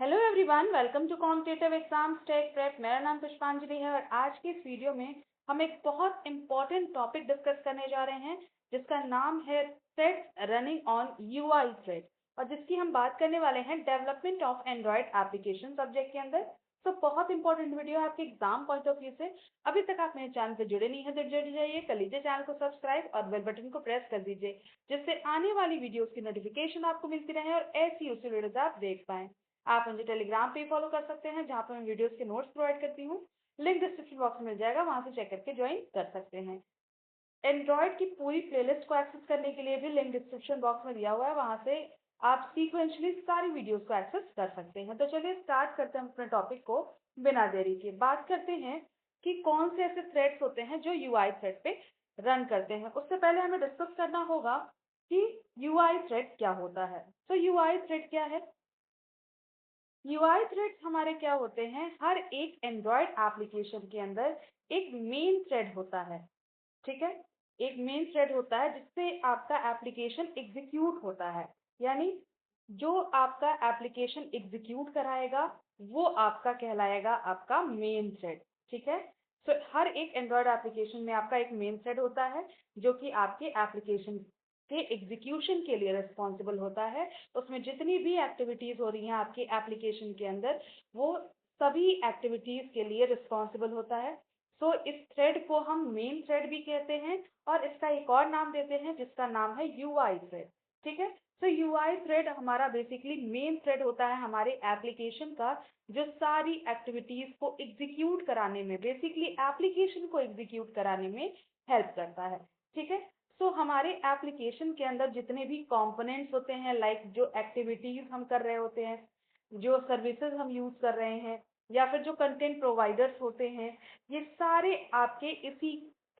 Hello everyone, welcome to competitive exams tech prep. मेरा नाम पुष्पांजलि है और आज की इस वीडियो में हम एक बहुत इम्पोर्टेंट टॉपिक डिस्कस करने जा रहे हैं जिसका नाम है threads running on UI thread, और जिसकी हम बात करने वाले हैं development of Android application subject के अंदर। तो बहुत इंपॉर्टेंट वीडियो है आपके एग्जाम पॉइंट ऑफ व्यू से। अभी तक आप मेरे चैनल पे जुड़े नहीं हैं तो जुड़ जाइए, कर लीजिए चैनल को सब्सक्राइब और बेल बटन को प्रेस कर दीजिए, जिससे आने वाली वीडियोस की नोटिफिकेशन आपको मिलती रहे और ऐसी उसी वीडियोस आप देख पाएं। आप मुझे टेलीग्राम पे फॉलो कर सकते हैं जहाँ पे मैं वीडियोस के नोट्स प्रोवाइड करती हूँ। लिंक डिस्क्रिप्शन बॉक्स में मिल जाएगा, वहां से चेक करके ज्वाइन कर सकते हैं। एंड्रॉयड की पूरी प्लेलिस्ट को एक्सेस करने के लिए भी लिंक डिस्क्रिप्शन बॉक्स में दिया हुआ है, वहां से आप सीक्वेंशली सारी वीडियोस को एक्सेस कर सकते हैं। तो चलिए स्टार्ट करते हैं अपने टॉपिक को बिना देरी के। बात करते हैं कि कौन से ऐसे थ्रेड्स होते हैं जो यूआई थ्रेड पे रन करते हैं। उससे पहले हमें डिस्कस करना होगा कि यूआई थ्रेड क्या होता है। तो यूआई थ्रेड क्या है? यूआई थ्रेड्स हमारे क्या होते हैं, हर एक एंड्रॉयड एप्लीकेशन के अंदर एक मेन थ्रेड होता है। ठीक है, एक मेन थ्रेड होता है जिससे आपका एप्लीकेशन एग्जीक्यूट होता है। यानी जो आपका एप्लीकेशन एग्जीक्यूट कराएगा वो आपका कहलाएगा आपका मेन थ्रेड। ठीक है, तो हर एक एंड्रॉयड एप्लीकेशन में आपका एक मेन थ्रेड होता है जो कि आपके एप्लीकेशन के एग्जीक्यूशन के लिए रिस्पॉन्सिबल होता है। उसमें जितनी भी एक्टिविटीज हो रही हैं आपके एप्लीकेशन के अंदर, वो सभी एक्टिविटीज के लिए रिस्पॉन्सिबल होता है। तो इस थ्रेड को हम मेन थ्रेड भी कहते हैं और इसका एक और नाम देते हैं जिसका नाम है यूआई थ्रेड। ठीक है, तो यूआई थ्रेड हमारा बेसिकली मेन थ्रेड होता है हमारे एप्लीकेशन का, जो सारी एक्टिविटीज को एग्जीक्यूट कराने में, बेसिकली एप्लीकेशन को एग्जीक्यूट कराने में हेल्प करता है। ठीक है, तो हमारे एप्लीकेशन के अंदर जितने भी कंपोनेंट्स होते हैं, लाइक जो एक्टिविटीज हम कर रहे होते हैं, जो सर्विसेज हम यूज कर रहे हैं, या फिर जो कंटेंट प्रोवाइडर्स होते हैं, ये सारे आपके इसी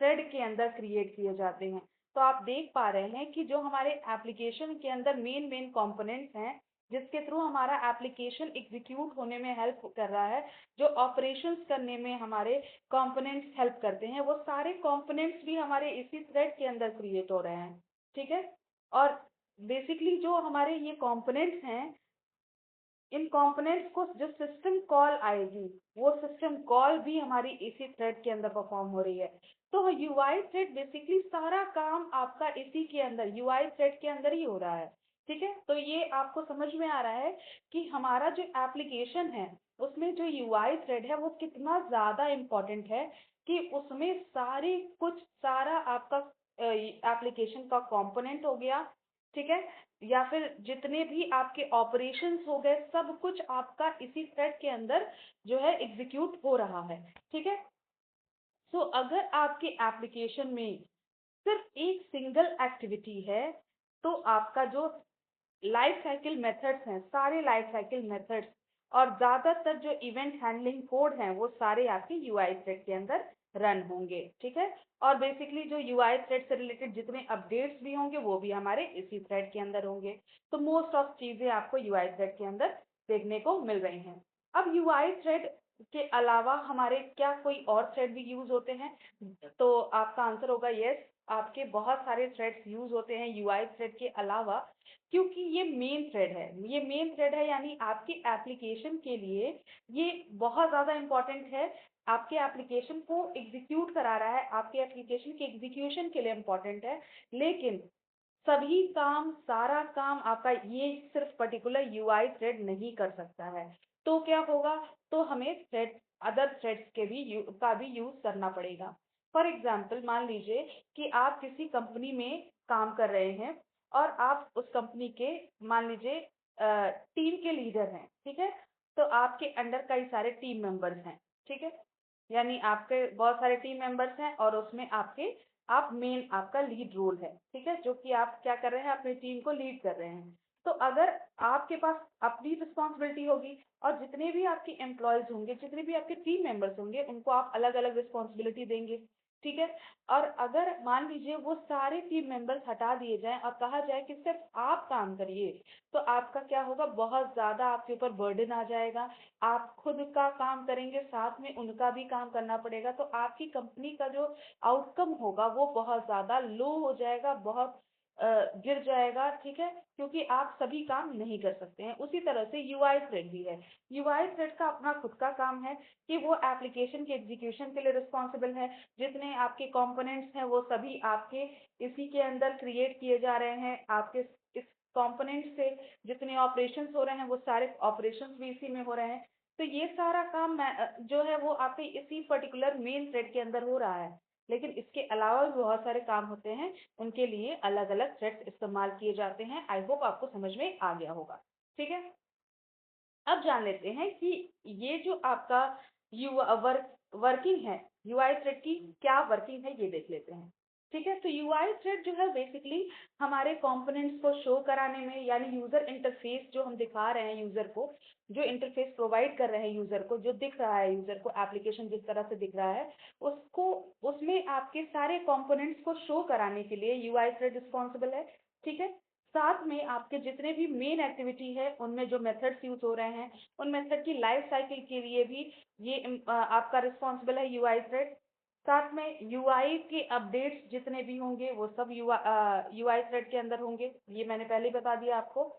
थ्रेड के अंदर क्रिएट किए जाते हैं। तो आप देख पा रहे हैं कि जो हमारे एप्लीकेशन के अंदर मेन मेन कंपोनेंट्स हैं जिसके थ्रू हमारा एप्लीकेशन एग्जीक्यूट होने में हेल्प कर रहा है, जो ऑपरेशंस करने में हमारे कंपोनेंट्स हेल्प करते हैं, वो सारे कंपोनेंट्स भी हमारे इसी थ्रेड के अंदर क्रिएट हो रहे हैं। ठीक है, और बेसिकली जो हमारे ये कंपोनेंट्स हैं, इन कंपोनेंट्स को जो सिस्टम कॉल आएगी वो सिस्टम कॉल भी हमारी इसी थ्रेड के अंदर परफॉर्म हो रही है। तो यूआई थ्रेड बेसिकली सारा काम आपका इसी के अंदर यूआई थ्रेड के अंदर ही हो रहा है। ठीक है, तो ये आपको समझ में आ रहा है कि हमारा जो एप्लीकेशन है उसमें जो यूआई थ्रेड है वो कितना ज्यादा इम्पोर्टेंट है, कि उसमें सारी कुछ सारा आपका एप्लीकेशन का कंपोनेंट हो गया। ठीक है, या फिर जितने भी आपके ऑपरेशंस हो गए, सब कुछ आपका इसी थ्रेड के अंदर जो है एग्जीक्यूट हो रहा है। ठीक है, सो अगर आपके एप्लीकेशन में सिर्फ एक सिंगल एक्टिविटी है तो आपका जो लाइफ साइकिल मेथड्स हैं, सारे लाइफ साइकिल मेथड्स और ज्यादातर जो इवेंट हैंडलिंग कोड हैं वो सारे आपके यूआई थ्रेड के अंदर रन होंगे। ठीक है, और बेसिकली जो यूआई थ्रेड से रिलेटेड जितने अपडेट्स भी होंगे वो भी हमारे इसी थ्रेड के अंदर होंगे। तो मोस्ट ऑफ चीजें आपको यूआई थ्रेड के अंदर देखने को मिल रही हैं। अब यूआई थ्रेड के अलावा हमारे क्या कोई और थ्रेड भी यूज होते हैं? तो आपका आंसर होगा यस, आपके बहुत सारे थ्रेड्स यूज होते हैं यूआई थ्रेड के अलावा, क्योंकि ये मेन थ्रेड है। ये मेन थ्रेड है यानी आपके एप्लीकेशन के लिए ये बहुत ज़्यादा इम्पोर्टेंट है। आपके एप्लीकेशन को एग्जीक्यूट करा रहा है, आपके एप्लीकेशन के एग्जीक्यूशन के लिए इम्पोर्टेंट है। लेकिन सभी काम, सारा काम आपका ये सिर्फ पर्टिकुलर यूआई थ्रेड नहीं कर सकता है। तो क्या होगा, तो हमें थ्रेड, अदर थ्रेड्स के भी का भी यूज करना पड़ेगा। फॉर एग्जाम्पल मान लीजिए कि आप किसी कंपनी में काम कर रहे हैं और आप उस कंपनी के, मान लीजिए, टीम के लीडर हैं। ठीक है, तो आपके अंडर कई सारे टीम मेंबर्स हैं। ठीक है, यानी आपके बहुत सारे टीम मेंबर्स हैं और उसमें आपके, आप मेन, आपका लीड रोल है। ठीक है, जो कि आप क्या कर रहे हैं, अपनी टीम को लीड कर रहे हैं। तो अगर आपके पास अपनी रिस्पॉन्सिबिलिटी होगी और जितने भी आपके एम्प्लॉयज होंगे, जितने भी आपके टीम मेंबर्स होंगे, उनको आप अलग अलग रिस्पॉन्सिबिलिटी देंगे। ठीक है, और अगर मान लीजिए वो सारे टीम मेंबर्स हटा दिए जाएं और कहा जाए कि सिर्फ आप काम करिए, तो आपका क्या होगा, बहुत ज्यादा आपके ऊपर बर्डन आ जाएगा। आप खुद का काम करेंगे, साथ में उनका भी काम करना पड़ेगा, तो आपकी कंपनी का जो आउटकम होगा वो बहुत ज्यादा लो हो जाएगा, बहुत गिर जाएगा, ठीक है, क्योंकि आप सभी काम नहीं कर सकते हैं। उसी तरह से यूआई थ्रेड भी है। यूआई थ्रेड का अपना खुद का काम है कि वो एप्लीकेशन के एग्जीक्यूशन के लिए रिस्पॉन्सिबल है। जितने आपके कंपोनेंट्स हैं वो सभी आपके इसी के अंदर क्रिएट किए जा रहे हैं। आपके इस कंपोनेंट से जितने ऑपरेशंस हो रहे हैं वो सारे ऑपरेशंस भी इसी में हो रहे हैं। तो ये सारा काम जो है वो आपके इसी पर्टिकुलर मेन थ्रेड के अंदर हो रहा है। लेकिन इसके अलावा भी बहुत सारे काम होते हैं, उनके लिए अलग अलग थ्रेड्स इस्तेमाल किए जाते हैं। आई होप आपको समझ में आ गया होगा, ठीक है। अब जान लेते हैं कि ये जो आपका यू वर्किंग है, यूआई थ्रेड की क्या वर्किंग है ये देख लेते हैं, ठीक है। तो यूआई थ्रेड जो है बेसिकली हमारे कंपोनेंट्स को शो कराने में, यानी यूजर इंटरफेस जो हम दिखा रहे हैं यूजर को, जो इंटरफेस प्रोवाइड कर रहे हैं यूजर को, जो दिख रहा है यूजर को, एप्लीकेशन जिस तरह से दिख रहा है उसको, उसमें आपके सारे कंपोनेंट्स को शो कराने के लिए यूआई थ्रेड रिस्पॉन्सिबल है, ठीक है। साथ में आपके जितने भी मेन एक्टिविटी है उनमें जो मेथड्स यूज हो रहे हैं उन मेथड की लाइफ साइकिल के लिए भी ये आपका रिस्पॉन्सिबल है यूआई थ्रेड। साथ में यूआई के अपडेट्स जितने भी होंगे वो सब यूआई थ्रेड के अंदर होंगे, ये मैंने पहले ही बता दिया आपको।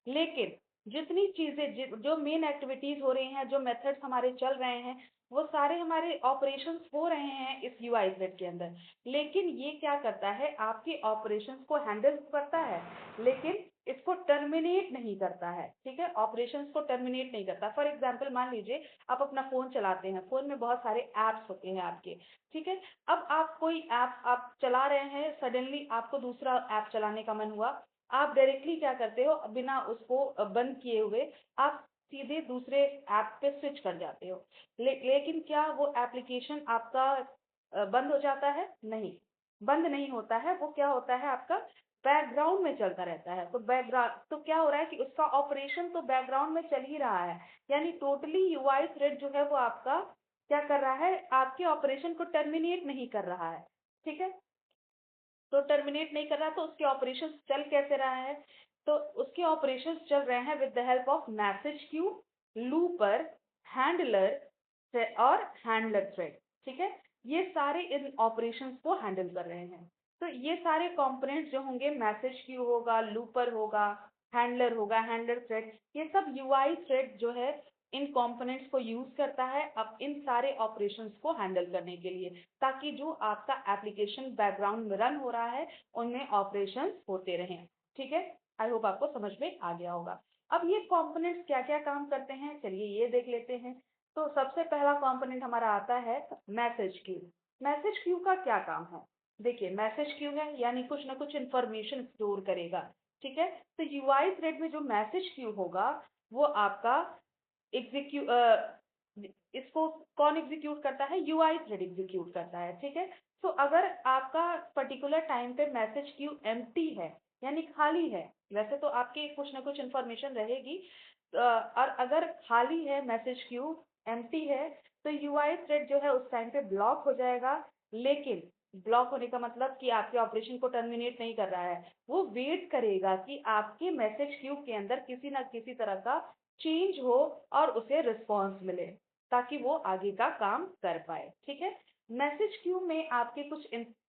लेकिन जितनी चीजें जो मेन एक्टिविटीज हो रही हैं, जो मेथड्स हमारे चल रहे हैं, वो सारे हमारे ऑपरेशंस हो रहे हैं इस यूआई थ्रेड के अंदर। लेकिन ये क्या करता है, आपके ऑपरेशंस को हैंडल करता है लेकिन इसको टर्मिनेट नहीं करता है, ठीक है। ऑपरेशंस को टर्मिनेट नहीं करता। फॉर एग्जांपल मान लीजिए आप अपना फोन चलाते हैं, फोन में बहुत सारे एप्स होते हैं आपके, ठीक है। अब आप कोई ऐप आप चला रहे हैं, सडनली आपको दूसरा ऐप चलाने का मन हुआ, आप डायरेक्टली क्या करते हो, बिना उसको बंद किए हुए आप सीधे दूसरे ऐप पे स्विच कर जाते हो। लेकिन क्या वो एप्लीकेशन आपका बंद हो जाता है? नहीं, बंद नहीं होता है। वो क्या होता है, आपका बैकग्राउंड में चलता रहता है। तो बैकग्राउंड तो क्या हो रहा है कि उसका ऑपरेशन तो बैकग्राउंड में चल ही रहा है, यानी टोटली यूआई थ्रेड जो है वो आपका क्या कर रहा है, आपके ऑपरेशन को टर्मिनेट नहीं कर रहा है, ठीक है। तो टर्मिनेट नहीं कर रहा तो उसके ऑपरेशंस चल कैसे रहा है, तो उसके ऑपरेशंस चल रहे हैं with the help of message queue, looper, handler और हैंडलर थ्रेड, ठीक है। ये सारे इन ऑपरेशंस को हैंडल कर रहे हैं। तो ये सारे कंपोनेंट्स जो होंगे, मैसेज क्यू होगा, लूपर होगा, हैंडलर होगा, हैंडलर थ्रेड, ये सब यूआई थ्रेड जो है इन कंपोनेंट्स को यूज करता है अब इन सारे ऑपरेशंस को हैंडल करने के लिए, ताकि जो आपका एप्लीकेशन बैकग्राउंड में रन हो रहा है उनमें ऑपरेशंस होते रहें, ठीक है। आई होप आपको समझ में आ गया होगा। अब ये कंपोनेंट्स क्या क्या काम करते हैं चलिए ये देख लेते हैं। तो सबसे पहला कंपोनेंट हमारा आता है मैसेज क्यू। मैसेज क्यू का क्या काम है, देखिए मैसेज क्यू है यानी कुछ ना कुछ इंफॉर्मेशन स्टोर करेगा, ठीक है। तो यूआई थ्रेड में जो मैसेज क्यू होगा वो आपका इसको कौन एग्जीक्यूट करता है, यूआई थ्रेड एग्जीक्यूट करता है, ठीक है। तो अगर आपका पर्टिकुलर टाइम पे मैसेज क्यू एम्प्टी है यानी खाली है, वैसे तो आपके कुछ ना कुछ इन्फॉर्मेशन रहेगी, और अगर खाली है मैसेज क्यू एम्प्टी है तो यूआई थ्रेड जो है उस टाइम पे ब्लॉक हो जाएगा। लेकिन ब्लॉक होने का मतलब कि आपके ऑपरेशन को टर्मिनेट नहीं कर रहा है, वो वेट करेगा कि आपके मैसेज क्यू के अंदर किसी ना किसी तरह का चेंज हो और उसे रिस्पॉन्स मिले ताकि वो आगे का काम कर पाए, ठीक है। मैसेज क्यू में आपके कुछ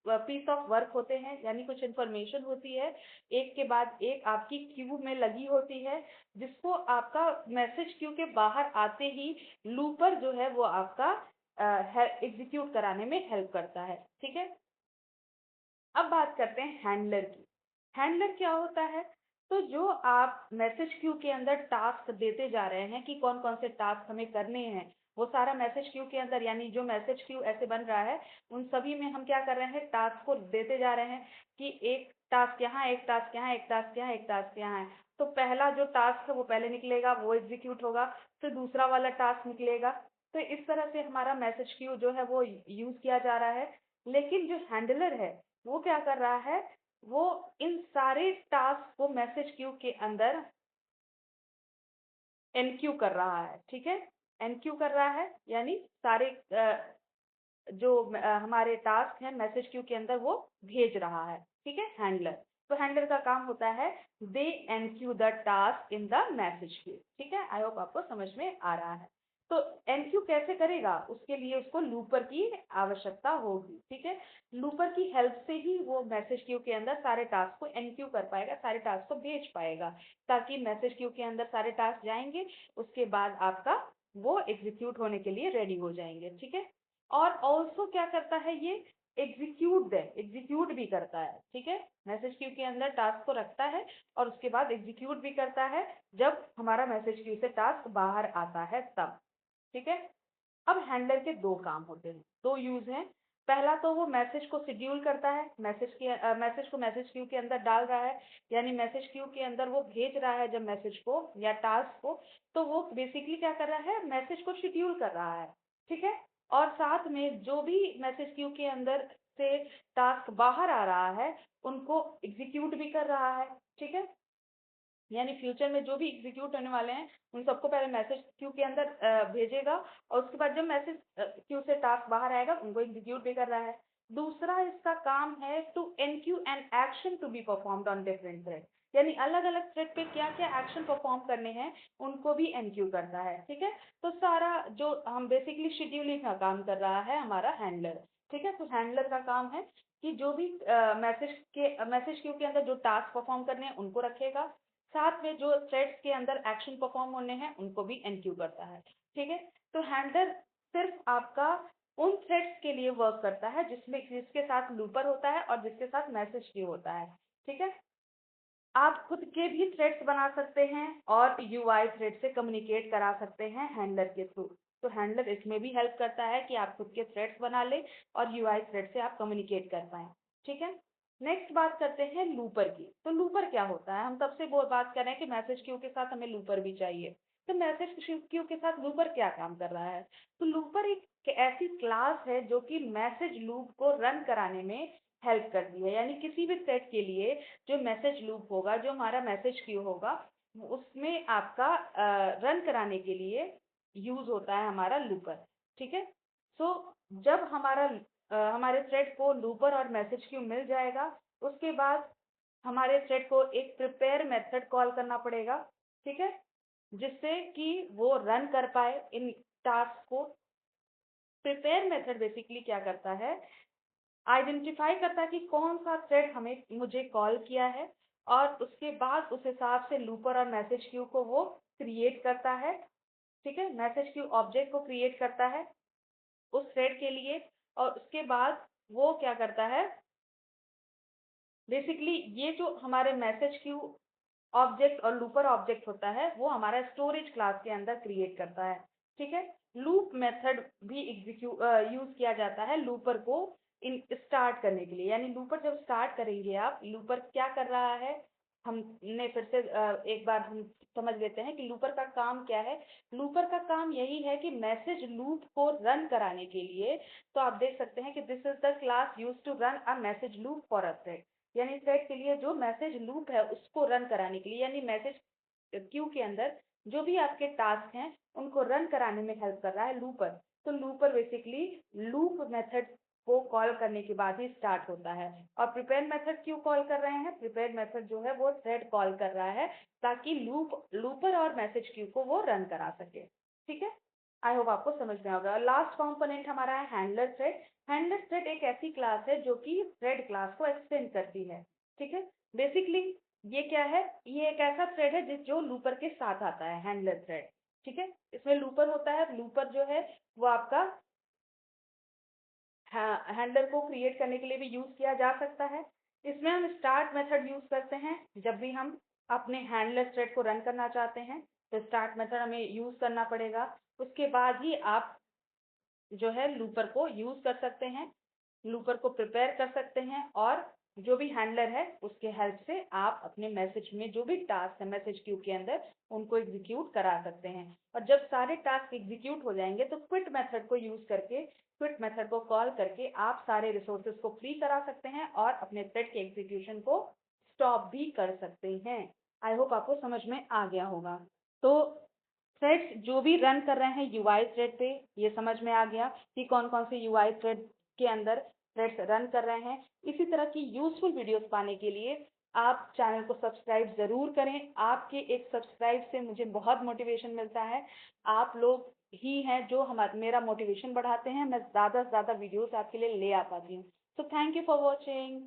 पीस ऑफ वर्क होते हैं यानी कुछ इंफॉर्मेशन होती है, एक के बाद एक आपकी क्यू में लगी होती है, जिसको आपका मैसेज क्यू के बाहर आते ही लूपर जो है वो आपका एग्जीक्यूट कराने में हेल्प करता है, ठीक है। अब बात करते हैं हैंडलर की। हैंडलर क्या होता है, तो जो आप मैसेज क्यू के अंदर टास्क देते जा रहे हैं कि कौन कौन से टास्क हमें करने हैं, वो सारा मैसेज क्यू के अंदर, यानी जो मैसेज क्यू ऐसे बन रहा है उन सभी में हम क्या कर रहे हैं, टास्क को देते जा रहे हैं कि एक टास्क यहाँ, एक टास्क यहाँ, एक टास्क यहाँ, एक टास्क यहाँ है। तो पहला जो टास्क है वो पहले निकलेगा, वो एग्जीक्यूट होगा, फिर दूसरा वाला टास्क निकलेगा। तो इस तरह से हमारा मैसेज क्यू जो है वो यूज किया जा रहा है। लेकिन जो हैंडलर है वो क्या कर रहा है, वो इन सारे टास्क को मैसेज क्यू के अंदर एनक्यू कर रहा है, ठीक है। एनक्यू कर रहा है यानी सारे जो हमारे टास्क हैं मैसेज क्यू के अंदर वो भेज रहा है, ठीक है, हैंडलर। तो हैंडलर का काम होता है they enqueue the task in the message queue, ठीक है। आई होप आपको समझ में आ रहा है। तो एनक्यू कैसे करेगा, उसके लिए उसको लूपर की आवश्यकता होगी। ठीक है, लूपर की हेल्प से ही वो मैसेज क्यू के अंदर सारे टास्क को एनक्यू कर पाएगा, सारे टास्क को भेज पाएगा, ताकि मैसेज क्यू के अंदर सारे टास्क जाएंगे, उसके बाद आपका वो एग्जीक्यूट होने के लिए रेडी हो जाएंगे। ठीक है, और ऑल्सो क्या करता है ये, एग्जीक्यूट भी करता है। ठीक है, मैसेज क्यू के अंदर टास्क को रखता है और उसके बाद एग्जीक्यूट भी करता है जब हमारा मैसेज क्यू से टास्क बाहर आता है तब। ठीक है, अब हैंडलर के दो काम होते हैं, दो यूज हैं। पहला तो वो मैसेज को शेड्यूल करता है, मैसेज को मैसेज क्यू के अंदर डाल रहा है, यानी मैसेज क्यू के अंदर वो भेज रहा है जब मैसेज को या टास्क को, तो वो बेसिकली क्या कर रहा है, मैसेज को शेड्यूल कर रहा है। ठीक है, और साथ में जो भी मैसेज क्यू के अंदर से टास्क बाहर आ रहा है उनको एग्जीक्यूट भी कर रहा है। ठीक है, यानी फ्यूचर में जो भी एग्जीक्यूट होने वाले हैं उन सबको पहले मैसेज क्यू के अंदर भेजेगा, और उसके बाद जब मैसेज क्यू से टास्क बाहर आएगा उनको एग्जीक्यूट भी कर रहा है। दूसरा इसका काम है to enqueue an action to be performed on different thread, यानी अलग अलग थ्रेड पे क्या क्या एक्शन परफॉर्म करने हैं उनको भी एनक्यू करता है। ठीक है, तो सारा जो हम बेसिकली शेड्यूलिंग का काम कर रहा है हमारा हैंडलर। ठीक है, तो हैंडलर का काम है कि जो भी मैसेज क्यू के अंदर जो टास्क परफॉर्म करने हैं उनको रखेगा, साथ में जो थ्रेड्स के अंदर एक्शन परफॉर्म होने हैं उनको भी एनक्यू करता है। ठीक है, तो हैंडलर सिर्फ आपका उन थ्रेड्स के लिए वर्क करता है जिसके साथ लूपर होता है और जिसके साथ मैसेज क्यू होता है। ठीक है, आप खुद के भी थ्रेड्स बना सकते हैं और यूआई थ्रेड से कम्युनिकेट करा सकते हैं हैंडलर के थ्रू। तो हैंडलर इसमें भी हेल्प करता है कि आप खुद के थ्रेड्स बना ले और यूआई थ्रेड से आप कम्युनिकेट कर पाए। ठीक है, नेक्स्ट बात करते हैं लूपर की। तो लूपर क्या होता है, हम तब से वो बात कर रहे हैं कि मैसेज क्यू के साथ हमें लूपर भी चाहिए, तो मैसेज क्यू के साथ लूपर क्या काम कर रहा है। तो लूपर एक ऐसी क्लास है जो कि मैसेज लूप को रन कराने में हेल्प करती है, यानी किसी भी थ्रेड के लिए जो मैसेज लूप होगा, जो हमारा मैसेज क्यू होगा, उसमें आपका रन कराने के लिए यूज होता है हमारा लूपर। ठीक है, सो जब हमारे थ्रेड को लूपर और मैसेज क्यू मिल जाएगा, उसके बाद हमारे थ्रेड को एक प्रिपेयर मेथड कॉल करना पड़ेगा। ठीक है, जिससे कि वो रन कर पाए इन टास्क को। प्रिपेयर मेथड बेसिकली क्या करता है, आइडेंटिफाई करता है कि कौन सा थ्रेड हमें मुझे कॉल किया है, और उसके बाद उस हिसाब से लूपर और मैसेज क्यू को वो क्रिएट करता है। ठीक है, मैसेज क्यू ऑब्जेक्ट को क्रिएट करता है उस थ्रेड के लिए, और उसके बाद वो क्या करता है, बेसिकली ये जो हमारे मैसेज क्यू ऑब्जेक्ट और लूपर ऑब्जेक्ट होता है वो हमारा स्टोरेज क्लास के अंदर क्रिएट करता है। ठीक है, लूप मेथड भी यूज किया जाता है लूपर को इन स्टार्ट करने के लिए, यानी लूपर जब स्टार्ट करेंगे आप, लूपर क्या कर रहा है, हमने फिर से एक बार हम समझ लेते हैं कि लूपर का काम क्या है। लूपर का काम यही है कि मैसेज लूप को रन कराने के लिए, तो आप देख सकते हैं कि this is the class use to run a message loop for a thread, यानी थ्रेड के लिए जो मैसेज लूप है उसको रन कराने के लिए, यानी मैसेज क्यू के अंदर जो भी आपके टास्क हैं उनको रन कराने में हेल्प कर रहा है लूपर। तो लूपर बेसिकली लूप मेथड को कॉल करने के बाद ही स्टार्ट होता है। और प्रिपेयर मेथड क्यों कॉल कर रहे हैं, प्रिपेयर मेथड जो है वो थ्रेड कॉल कर रहा है ताकि लूपर और मैसेज क्यू को वो रन करा सके। ठीक है, आई होप आपको समझ में होगा। लास्ट कंपोनेंट हमारा है हैंडलर थ्रेड। हैंडलर थ्रेड एक ऐसी क्लास है जो कि थ्रेड क्लास को एक्सटेंड करती है। ठीक है, बेसिकली ये क्या है, ये एक ऐसा थ्रेड है जो लूपर के साथ आता है, हैंडलर थ्रेड। ठीक है, इसमें लूपर होता है, लूपर जो है वो आपका हैंडलर को क्रिएट करने के लिए भी यूज किया जा सकता है। इसमें हम स्टार्ट मेथड यूज करते हैं जब भी हम अपने हैंडलर थ्रेड को रन करना चाहते हैं, तो स्टार्ट मेथड हमें यूज करना पड़ेगा। उसके बाद ही आप जो है लूपर को यूज कर सकते हैं, लूपर को प्रिपेयर कर सकते हैं, और जो भी हैंडलर है उसके हेल्प से आप अपने मैसेज में जो भी टास्क है मैसेज क्यू के अंदर उनको एग्जीक्यूट करा सकते हैं। और जब सारे टास्क एग्जीक्यूट हो जाएंगे तो क्विट मेथड को यूज करके, क्विट मेथड को कॉल करके आप सारे रिसोर्सेज को फ्री करा सकते हैं और अपने थ्रेड के एग्जीक्यूशन को स्टॉप भी कर सकते हैं। आई होप आपको समझ में आ गया होगा। तो थ्रेड्स जो भी रन कर रहे हैं यूआई थ्रेड पे, ये समझ में आ गया कि कौन कौन से यूआई थ्रेड के अंदर थ्रेड्स रन कर रहे हैं। इसी तरह की यूजफुल वीडियोस पाने के लिए आप चैनल को सब्सक्राइब जरूर करें। आपके एक सब्सक्राइब से मुझे बहुत मोटिवेशन मिलता है। आप लोग ही हैं जो मेरा मोटिवेशन बढ़ाते हैं, मैं ज़्यादा से ज़्यादा वीडियोस आपके लिए ले आ पाती हूँ। So thank you for watching.